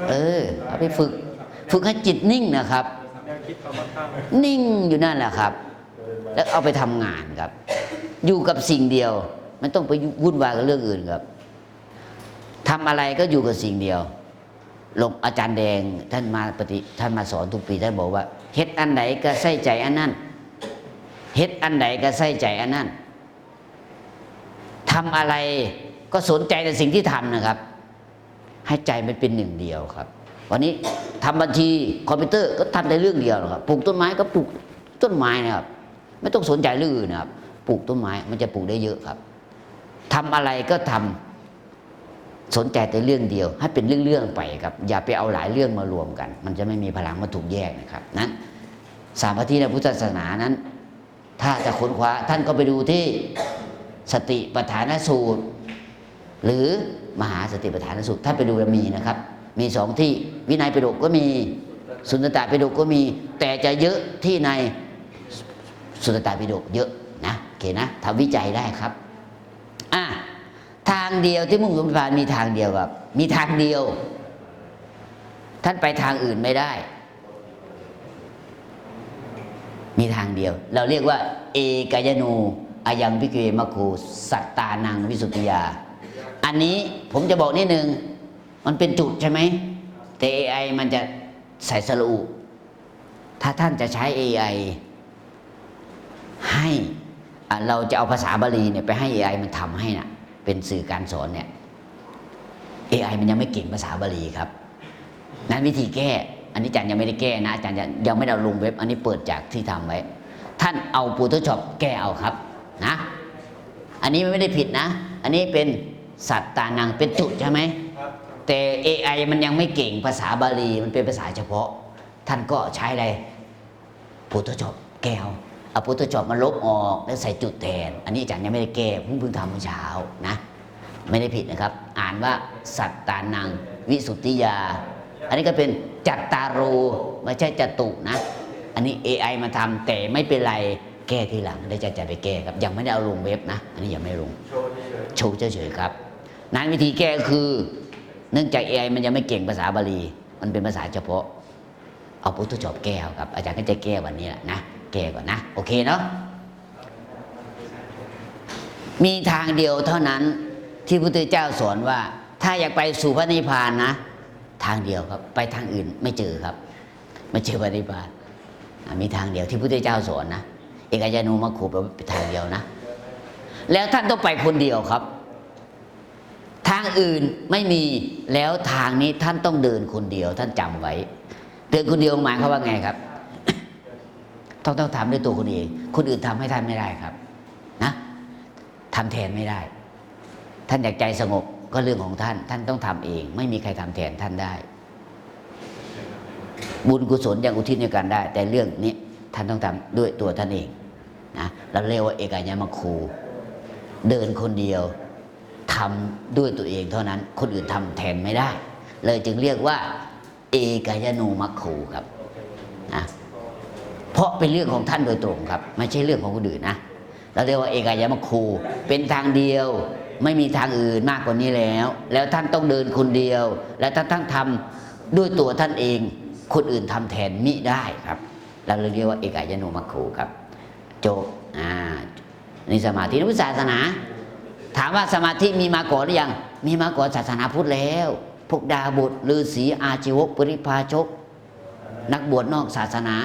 เอาไปฝึกให้จิตนิ่งนะครับนิ่งอยู่นั่นแหละครับแล้วเอาไปทำงานครับอยู่กับสิ่งเดียวไม่ต้องไปวุ่นวายกับเรื่องอื่นครับทำอะไรก็อยู่กับสิ่งเดียวหลวงอาจารย์แดงท่านมาสอนทุกปีท่านบอกว่าเฮ็ดอันไหนก็ใส่ใจอันนั้นเฮ็ดอันไหนก็ใส่ใจอันนั้นทำอะไรก็สนใจในสิ่งที่ทำนะครับให้ใจมันเป็นหนึ่งเดียวครับวันนี้ทำบัญชีคอมพิวเตอร์ก็ทำในเรื่องเดียวครับปลูกต้นไม้ก็ปลูกต้นไม้นะครับไม่ต้องสนใจเรื่องอื่นนะครับปลูกต้นไม้มันจะปลูกได้เยอะครับทำอะไรก็ทำสนใจแต่เรื่องเดียวให้เป็นเรื่องๆไปครับอย่าไปเอาหลายเรื่องมารวมกันมันจะไม่มีพลังมาถูกแยกนะครับนั้นสามพระที่ในพุทธศาสนานั้นถ้าจะค้นคว้าท่านก็ไปดูที่สติปัฏฐานสูตรหรือมหาสติปัฏฐานสูตรท่านไปดูมีนะครับมีสองที่วินัยปิฎกก็มีสุตตปิฎกก็มีแต่จะเยอะที่ในสุตตปิฎกเยอะนะโอเคนะทำวิจัยได้ครับทางเดียวที่มุ่งสู่นิพพานมีทางเดียวครับมีทางเดียวท่านไปทางอื่นไม่ได้มีทางเดียวเราเรียกว่าเอกายโนอายังภิกขเวมัคคูสัตตานังวิสุทธิยาอันนี้ผมจะบอกนิดนึงมันเป็นจุดใช่ไหมแต่ AI มันจะใส่สระอุถ้าท่านจะใช้ AI ให้เราจะเอาภาษาบาลีเนี่ยไปให้ AI มันทำให้นะเป็นสื่อการสอนเนี่ย AI มันยังไม่เก่งภาษาบาลีครับนั้นวิธีแก้อันนี้อาจารย์ยังไม่ได้แก้นะอาจารย์ยังไม่ได้ลงเว็บอันนี้เปิดจากที่ทำไว้ท่านเอา Photoshop แก้เอาครับนะอันนี้ไม่ได้ผิดนะอันนี้เป็นสัตตานังเป็นจุดใช่ไหมแต่ AI มันยังไม่เก่งภาษาบาลีมันเป็นภาษาเฉพาะท่านก็ใช้อะไร Photoshop แก้เอา Photoshop มาลบออกแล้วใส่จุดแทนอันนี้อาจารย์ยังไม่ได้แก้เพิ่งทำเมื่อเช้านะไม่ได้ผิดนะครับอ่านว่าสัตตานังวิสุทธิยาอันนี้ก็เป็นจัตตารูไม่ใช่จตุนะอันนี้ AI มาทำแต่ไม่เป็นไรแก้ทีหลังได้จะไปแก้ครับยังไม่ได้เอาลงเว็บนะอันนี้ยังไม่ลงโชว์เฉยๆครับนั้นวิธีแก้คือเนื่องจาก AI มันยังไม่เก่งภาษาบาลีมันเป็นภาษาเฉพาะเอาพุทธจบแก้ครับอาจารย์ก็จะแก้วันนี้แหละนะแก้ก่อนนะโอเคเนาะมีทางเดียวเท่านั้นที่พระพุทธเจ้าสอนว่าถ้าอยากไปสู่พระนิพพานนะทางเดียวครับไปทางอื่นไม่เจอครับไม่เจอพระนิพพานมีทางเดียวที่พระพุทธเจ้าสอนนะเอกายโนมัคคูเป็นทางเดียวนะแล้วท่านต้องไปคนเดียวครับทางอื่นไม่มีแล้วทางนี้ท่านต้องเดินคนเดียวท่านจำไว้เดินคนเดียวหมายความว่าไงครับต้องทำด้วยตัวคนเองคนอื่นทำให้ท่านไม่ได้ครับนะทำแทนไม่ได้ท่านอยากใจสงบก็เรื่องของท่านท่านต้องทำเองไม่มีใครทำแทนท่านได้บุญกุศลยังอุทิศในกันได้แต่เรื่องนี้ท่านต้องทำด้วยตัวท่านเองนะเราเรียกว่าเอกายมัคคูเดินคนเดียวทำด้วยตัวเองเท่านั้นคนอื่นทำแทนไม่ได้เลยจึงเรียกว่าเอกายโนมัคคูครับนะเพราะเป็นเรื่องของท่านโดยตรงครับไม่ใช่เรื่องของคนอื่นนะเราเรียกว่าเอกายมัคคูเป็นทางเดียวไม่มีทางอื่นมากกว่านี้แล้วท่านต้องเดินคนเดียวและท่านทำด้วยตัวท่านเองคนอื่นทำแทนมิได้ครับเราเรียกว่าเอกายโนมัคคูครับจบนี่สมาธิในพุทธศาสนาถามว่าสมาธิมีมาก่อนหรือยังมีมาก่อนศาสนาพุทธแล้วพวกดาบทฤาษีอาชีวกปริพาชกนักบวชนอกศาสนา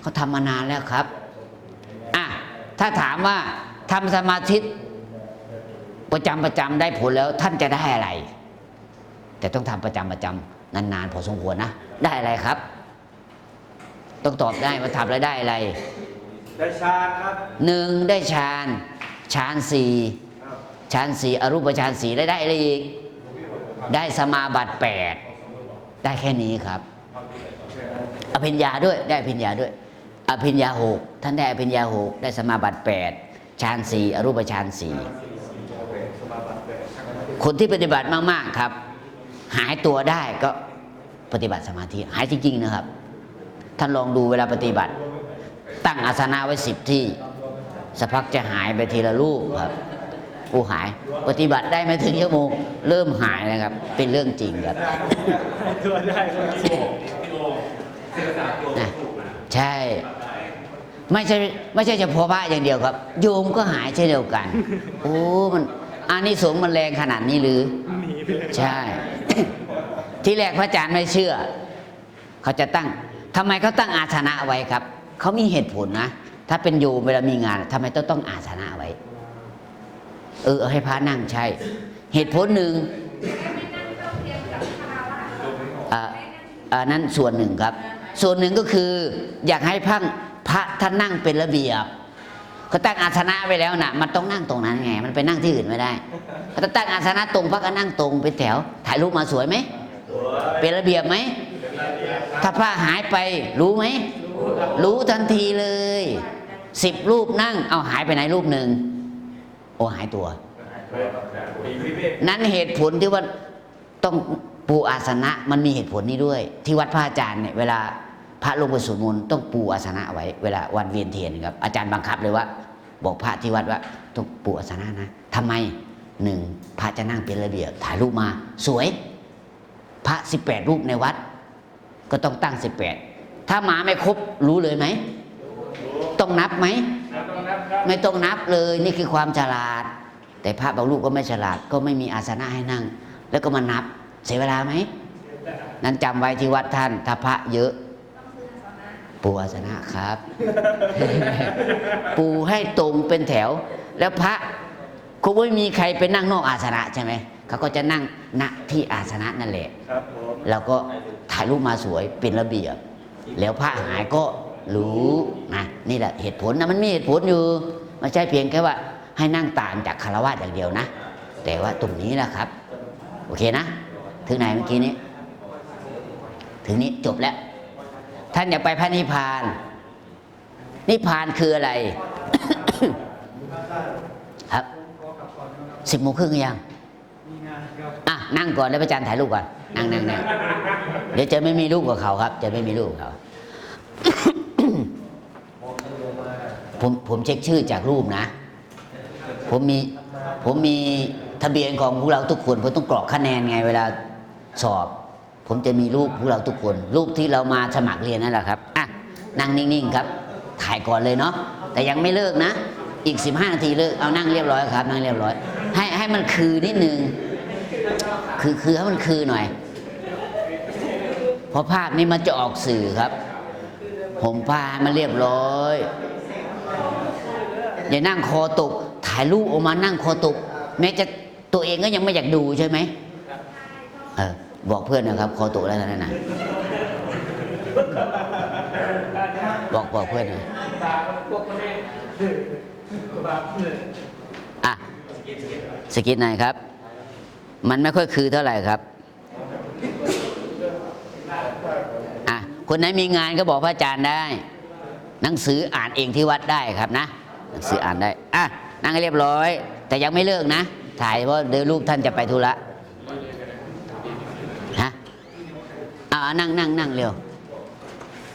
เขาทำมานานแล้วครับถ้าถามว่าทำสมาธิประจำได้ผลแล้วท่านจะได้อะไรแต่ต้องทำประจำนานๆพอสมควรนะได้อะไรครับต้องตอบได้ว่าทำแล้วได้อะไรได้ฌานครับ1ได้ฌานฌาน4อรูปฌาน4ได้อะไรอีกได้สมาบัติ8ได้แค่นี้ครับอภิญญาด้วยได้อภิญญาด้วยอภิญญา6ท่านได้อภิญญา6ได้สมาบัติ8ฌาน4อรูปฌาน4คนที่ปฏิบัติมากๆครับหายตัวได้ก็ปฏิบัติสมาธิหายจริงๆนะครับท่านลองดูเวลาปฏิบัติตั้งอาสนะไว้10ที่สักพักจะหายไปทีละรูปครับ โอ้หายปฏิบัติได้ไม่ถึงชั่วโมงเริ่มหายแล้วครับเป็นเรื่องจริงครับ ตัวได้คนที่ นะใช่ไม่ใช่เฉพาะพระอย่างเดียวครับ โยมก็หายเช่นเดียวกัน โอ้มันอานิสงส์มันแรงขนาดนี้หรือ หนีไปเลย ใช่ ที่แรกพระอาจารย์ไม่เชื่อ เขาจะตั้งทำไมเขาตั้งอาสนะไว้ครับ เขามีเหตุผลนะ ถ้าเป็นโยมเวลามีงานทำไมต้องอาสนะไว้ เอาให้พระนั่งใช่ เหตุผลหนึ่งนั้นส่วนหนึ่งครับ ส่วนหนึ่งก็คือ อยากให้พระท่านนั่งเป็นระเบียบเขาตั้งอาสนะไว้แล้วนะมันต้องนั่งตรงนั้นไง มันไปนั่งที่อื่นไม่ได้เขาจะตั้งอาสนะตรงพระก็นั่งตรงเป็นแถว ถ่ายรูปมาสวยไหมเป็นระเบียบไหมถ้าพระหายไปรู้ไหมรู้ทันทีเลย10 รูปนั่งเอาหายไปไหนรูปหนึ่งโอ้หายตัว นั้นเหตุผลที่ว่าต้องปูอาสนะมันมีเหตุผลนี้ด้วย ที่วัดพระอาจารย์เนี่ยเวลาพระลงไปสวดมนต์ต้องปูอาสนะไว้เวลาวันเวียนเทียนครับอาจารย์บังคับเลยว่า บอกพระที่วัดว่าต้องปูอาสนะนะทำไม1พระจะนั่งเป็นระเบียบถ่ายรูปมาสวยพระ18 รูปในวัดก็ต้องตั้ง18ถ้ามาไม่ครบรู้เลยไหมต้องนับไหมไม่ต้องนับเลยนี่คือความฉลาดแต่พระบางรูปก็ไม่ฉลาดก็ไม่มีอาสนะให้นั่งแล้วก็มานับเสียเวลาไหมนั้นจำไว้ที่วัดท่านถ้าพระเยอะปูอาสนะครับ ปูให้ตรงเป็นแถวแล้วพระคงไม่มีใครไปนั่งนอกอาสนะใช่ไหมเขาก็จะนั่งณที่อาสนะนั่นแหละแล้วก็ถ่ายรูปมาสวยเป็นระเบียบแล้วพระหายก็รู้นะนี่แหละเหตุผลนะมันมีเหตุผลอยู่ไม่ใช่เพียงแค่ว่าให้นั่งต่างจากคารวะอย่างเดียวนะแต่ว่าตรงนี้แหละครับโอเคนะถึงไหนเมื่อกี้นี้ถึงนี้จบแล้วท่านอยากไปพระนิพพานนิพพานคืออะไร ครับ10:30ยังนั่งก่อนแล้วพระอาจารย์ถ่ายรูปก่อนนั่งเดี๋ยวจะไม่มีรูปกับเขาครับจะไม่มีรูปกับเขา ผมเช็คชื่อจากรูปนะผมมีทะเบียนของพวกเราทุกคนผมต้องกรอกคะแนนไงเวลาสอบผมจะมีรูปพวกเราทุกคนรูปที่เรามาสมัครเรียนนั่นแหละครับนั่งนิ่งๆครับถ่ายก่อนเลยเนาะแต่ยังไม่เลิกนะอีก15 นาทีเลิกเอานั่งเรียบร้อยครับนั่งเรียบร้อยให้มันคือนิดนึงคือให้มันคือหน่อยเพราะภาพนี้มันจะออกสื่อครับผมผ้าให้มันเรียบร้อยอย่านั่งคอตกถ่ายรูปออกมานั่งคอตกแม้จะตัวเองก็ยังไม่อยากดูใช่ไหมบอกเพื่อนนะครับคอตกแล้วนะบอกเพื่อนนะสกิดหน่อยครับมันไม่ค่อยคือเท่าไหร่ครับคนไหนมีงานก็บอกพระอาจารย์ได้หนังสืออ่านเองที่วัดได้ครับนะหนังสืออ่านได้นั่งให้เรียบร้อยแต่ยังไม่เลิกนะถ่ายเพราะเดี๋ยวลูกท่านจะไปธุระนั่งเร็ว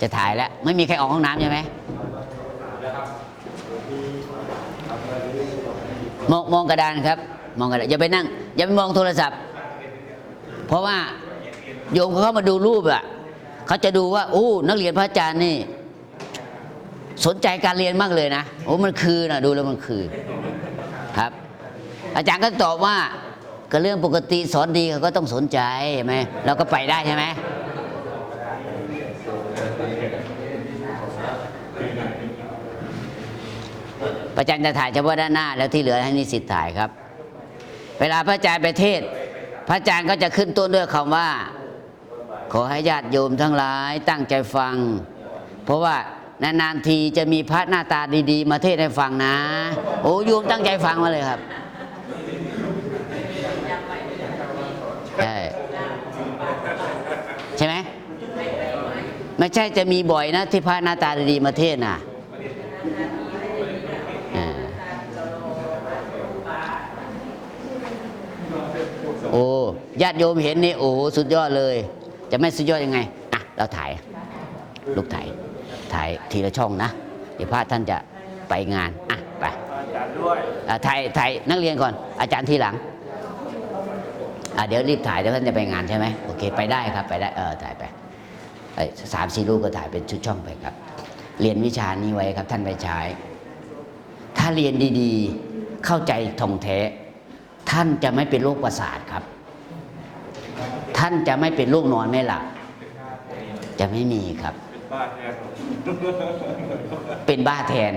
จะถ่ายแล้วไม่มีใครออกห้องน้ำใช่ไหมมองกระดานครับมองกระดานอย่าไปนั่งอย่าไปมองโทรศัพท์เพราะว่าโยมเขาเข้ามาดูรูปเขาจะดูว่านักเรียนพระอาจารย์นี่สนใจการเรียนมากเลยนะมันคือนะดูแล้วมันคือครับอาจารย์ก็ตอบว่าก็เรื่องปกติสอนดีเขาก็ต้องสนใจใช่ไหมเราก็ไปได้ใช่ไหมอาจารย์จะถ่ายเฉพาะด้านหน้าแล้วที่เหลือให้นิสิตถ่ายครับเวลาพระอาจารย์ไปเทศพระอาจารย์ก็จะขึ้นต้นด้วยคำว่าขอให้ญาติโยมทั้งหลายตั้งใจฟังเพราะว่านานๆทีจะมีพระหน้าตาดีๆมาเทศให้ฟังนะโยมตั้งใจฟังมาเลยครับใช่ไหมไม่ใช่จะมีบ่อยนะที่พระหน้าตาดีๆมาเทศน่ะญาติโยมเห็นนี่สุดยอดเลยจะไม่สุดยอดยังไงเราถ่ายลูกถ่ายทีละช่องนะเดี๋ยวพระท่านจะไปงานไป ด้วย ถ่ายนักเรียนก่อน อาจารย์ทีหลังเดี๋ยวรีบถ่ายเดี๋ยวท่านจะไปงานใช่ไหมโอเคไปได้ครับไปได้ถ่ายไป3-4 รูปก็ถ่ายเป็นชุดช่องไปครับ เรียนวิชานี้ไว้ครับท่านไปใช้ ถ้าเรียนดีๆเข้าใจท่องแท้ท่านจะไม่เป็นโรคประสาทครับ ท่านจะไม่เป็นโรคนอนไม่หลับจะไม่มีครับ เป็นบ้าแทน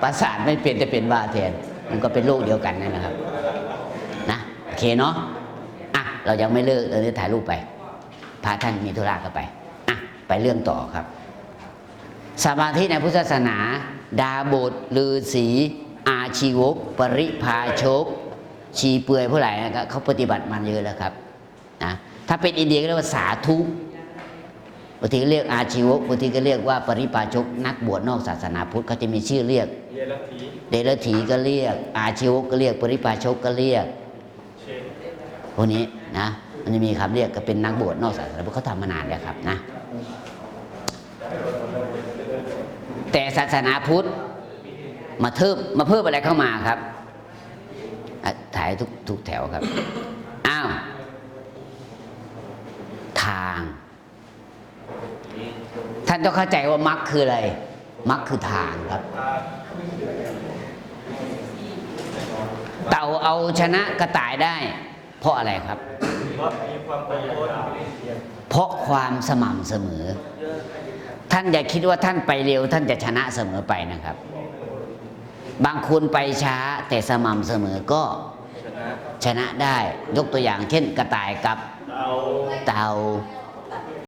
ประสาทไม่เป็นแต่เป็นบ้าแทน มันก็เป็นโรคเดียวกันนั่นนะครับนะโอเคเนาะเรายังไม่เลิกเราจะถ่ายรูปไปพาท่านมีธุระกันไปไปเรื่องต่อครับ สมาธิในพุทธศาสนา ดาบทฤาษีอาชีวกปริพาชกชีเปื่อยผู้ไหร่นะครับเขาปฏิบัติมันเยอะแล้วครับนะถ้าเป็นอินเดียก็เรียกว่าสาธุบางทีก็เรียกอาชีวกบางทีก็เรียกว่าปริพาชกนักบวชนอกศาสนาพุทธเขาจะมีชื่อเรียกเดรัจฉีก็เรียกอาชีวกก็เรียกปริพาชกก็เรียกพวกนี้นะมันจะมีคำเรียกก็เป็นนักบวชนอกศาสนาพุทธเขาทำมานานแล้วครับนะแต่ศาสนาพุทธมาเพิ่มอะไรเข้ามาครับถ่ายทุกแถวครับทางท่านต้องเข้าใจว่ามรรคคืออะไรมรรคคือทางครับเต่าเอาชนะกระต่ายได้ เพราะอะไรครับเพราะความสม่ำเสมอท่านอย่าคิดว่าท่านไปเร็วท่านจะชนะเสมอไปนะครับบางคนไปช้าแต่สม่ำเสมอก็ชนะได้ยกตัวอย่างเช่นกระต่ายกับเต่า